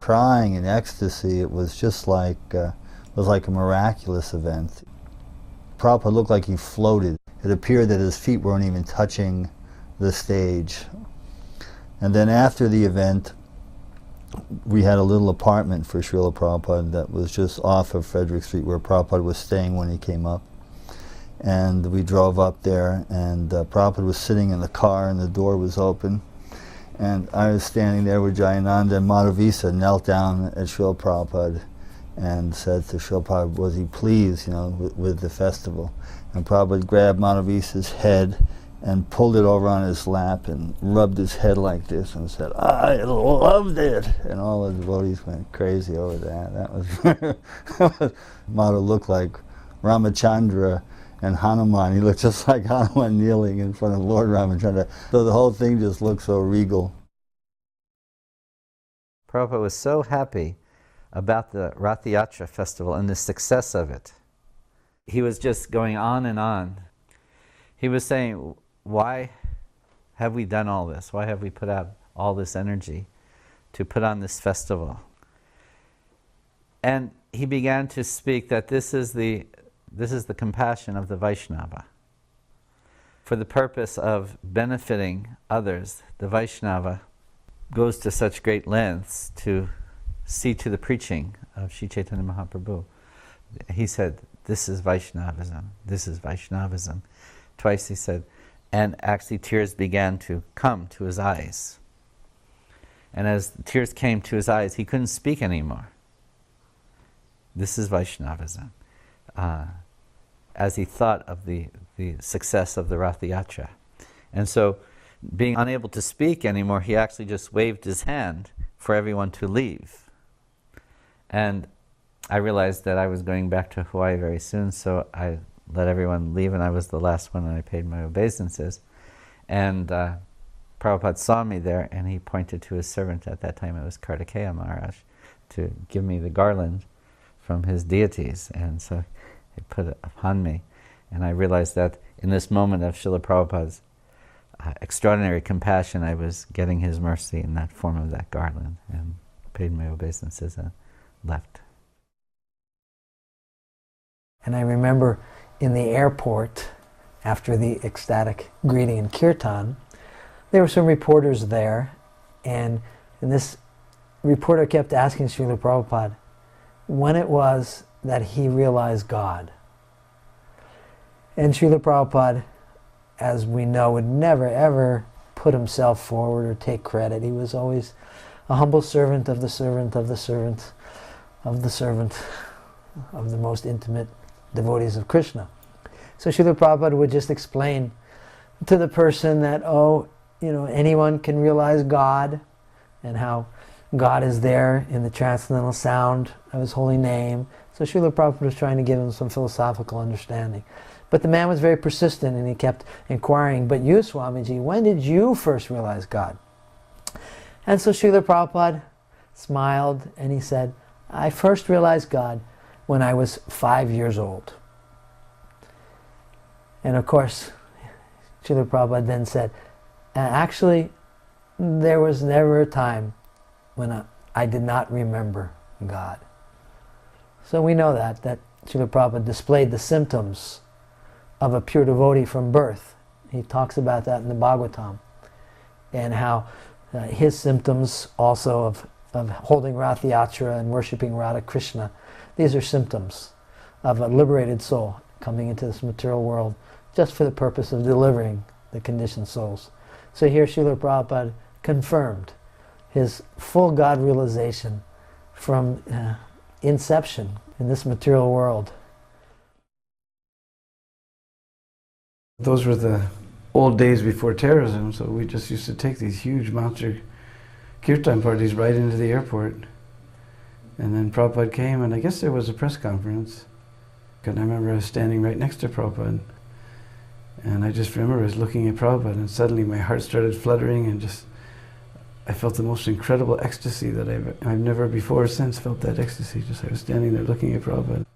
crying in ecstasy. It was just like, it was like a miraculous event. Prabhupada looked like he floated. It appeared that his feet weren't even touching the stage. And then after the event, we had a little apartment for Srila Prabhupada that was just off of Frederick Street where Prabhupada was staying when he came up. And we drove up there, and Prabhupada was sitting in the car and the door was open. And I was standing there with Jayananda, and Madhavisa knelt down at Srila Prabhupada and said to Srila Prabhupada, was he pleased, with the festival? And Prabhupada grabbed Madhavisa's head and pulled it over on his lap and rubbed his head like this and said, I loved it! And all the devotees went crazy over that. That was Madhu looked like Ramachandra and Hanuman. He looked just like Hanuman kneeling in front of Lord Ramachandra. So the whole thing just looked so regal. Prabhupada was so happy about the Rath Yatra festival and the success of it. He was just going on and on. He was saying, why have we done all this? Why have we put out all this energy to put on this festival? And he began to speak that this is the compassion of the Vaishnava. For the purpose of benefiting others, the Vaishnava goes to such great lengths to see to the preaching of Sri Chaitanya Mahaprabhu. He said, this is Vaishnavism, this is Vaishnavism. Twice he said, and actually tears began to come to his eyes. And as the tears came to his eyes, he couldn't speak anymore. This is Vaishnavism. As he thought of the success of the Rath Yatra. And so, being unable to speak anymore, he actually just waved his hand for everyone to leave. And I realized that I was going back to Hawaii very soon, so I let everyone leave, and I was the last one, and I paid my obeisances. And Prabhupada saw me there, and he pointed to his servant, at that time it was Kartikeya Maharaj, to give me the garland from his deities. And so he put it upon me. And I realized that in this moment of Srila Prabhupada's extraordinary compassion, I was getting his mercy in that form of that garland, and paid my obeisances and left. And I remember in the airport, after the ecstatic greeting and kirtan, there were some reporters there, and this reporter kept asking Srila Prabhupada when it was that he realized God. And Srila Prabhupada, as we know, would never ever put himself forward or take credit. He was always a humble servant of the servant of the servant of the servant of the most intimate devotees of Krishna. So Srila Prabhupada would just explain to the person that, anyone can realize God, and how God is there in the transcendental sound of His holy name. So Srila Prabhupada was trying to give him some philosophical understanding. But the man was very persistent, and he kept inquiring, but you, Swamiji, when did you first realize God? And so Srila Prabhupada smiled, and he said, I first realized God when I was 5 years old. And of course, Srila Prabhupada then said, actually, there was never a time when I did not remember God. So we know that Srila Prabhupada displayed the symptoms of a pure devotee from birth. He talks about that in the Bhagavatam, and how his symptoms also of holding Rath Yatra and worshipping Radha Krishna, these are symptoms of a liberated soul coming into this material world just for the purpose of delivering the conditioned souls. So here Srila Prabhupada confirmed his full God realization from inception in this material world. Those were the old days before terrorism, so we just used to take these huge monster kirtan parties right into the airport. And then Prabhupada came, and I guess there was a press conference. And I remember I was standing right next to Prabhupada, and I just remember I was looking at Prabhupada, and suddenly my heart started fluttering, and I felt the most incredible ecstasy that I've never before or since felt that ecstasy. I was standing there looking at Prabhupada.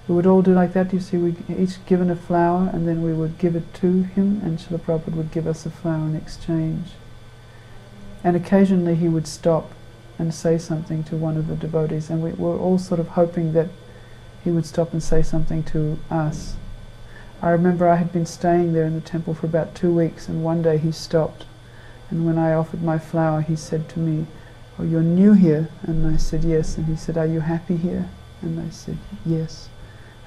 We would all do like that, you see, we'd each given a flower and then we would give it to him and Srila Prabhupada would give us a flower in exchange. And occasionally he would stop and say something to one of the devotees, and we were all sort of hoping that he would stop and say something to us. I remember I had been staying there in the temple for about 2 weeks, and one day he stopped, and when I offered my flower he said to me, "Oh, you're new here?" And I said yes, and he said, "Are you happy here?" And I said yes,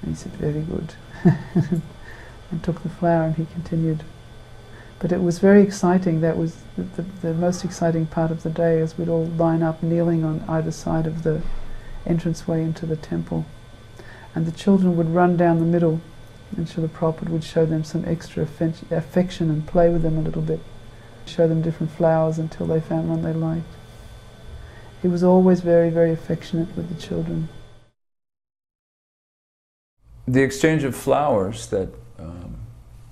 and he said, "Very good." And took the flower and he continued. But it was very exciting. That was the most exciting part of the day, as we'd all line up kneeling on either side of the entranceway into the temple. And the children would run down the middle, and Srila Prabhupada would show them some extra affection and play with them a little bit, show them different flowers until they found one they liked. He was always very, very affectionate with the children. The exchange of flowers that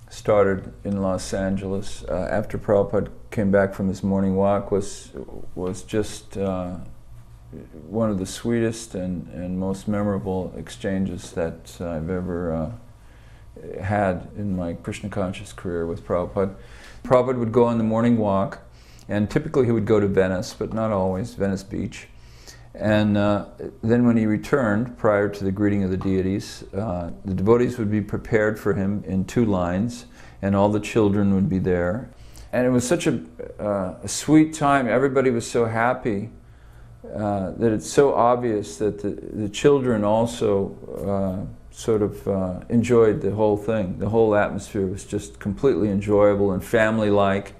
started in Los Angeles after Prabhupada came back from his morning walk was just one of the sweetest and most memorable exchanges that I've ever had in my Krishna conscious career with Prabhupada. Prabhupada would go on the morning walk, and typically he would go to Venice, but not always, Venice Beach. And then when he returned, prior to the greeting of the deities, the devotees would be prepared for him in 2 lines, and all the children would be there. And it was such a sweet time. Everybody was so happy that it's so obvious that the children also sort of enjoyed the whole thing. The whole atmosphere was just completely enjoyable and family-like.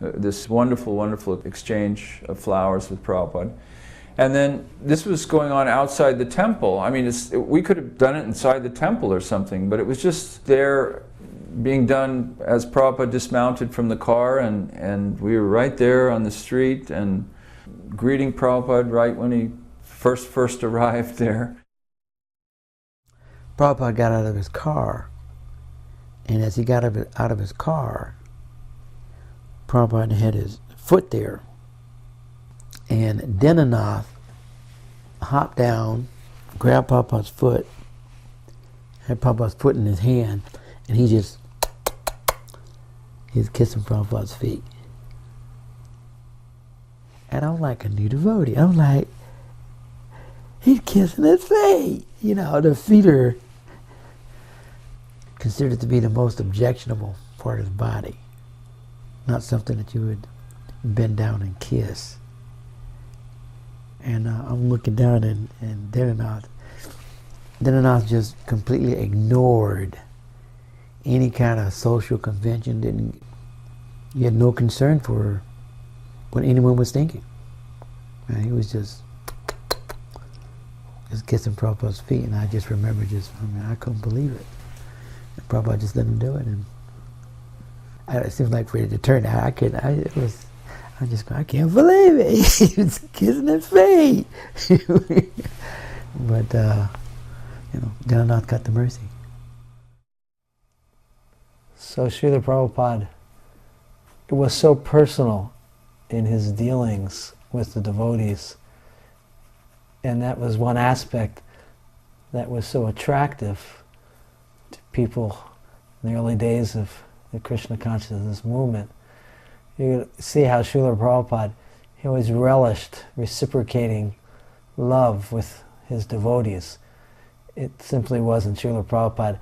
This wonderful, wonderful exchange of flowers with Prabhupada. And then this was going on outside the temple. I mean, we could have done it inside the temple or something, but it was just there being done as Prabhupada dismounted from the car, and we were right there on the street and greeting Prabhupada right when he first arrived there. Prabhupada got out of his car, and as he got out of his car, Prabhupada had his foot there. And Dinanath hopped down, grabbed Prabhupada's foot, had Prabhupada's foot in his hand, and he was kissing Prabhupada's feet. And I'm like a new devotee. I'm like, he's kissing his feet. You know, the feet are considered to be the most objectionable part of the body. Not something that you would bend down and kiss. And I'm looking down, and Dinanath just completely ignored any kind of social convention. He had no concern for what anyone was thinking. And he was just kissing Prabhupada's feet, and I just remember I couldn't believe it. And Prabhupada just let him do it, and it seemed like for it to turn out, I can't believe it. He was kissing his feet. But, Dinanath got the mercy. So Srila Prabhupada was so personal in his dealings with the devotees, and that was one aspect that was so attractive to people in the early days of the Krishna consciousness movement. You see how Srila Prabhupada, he always relished reciprocating love with his devotees. It simply wasn't Srila Prabhupada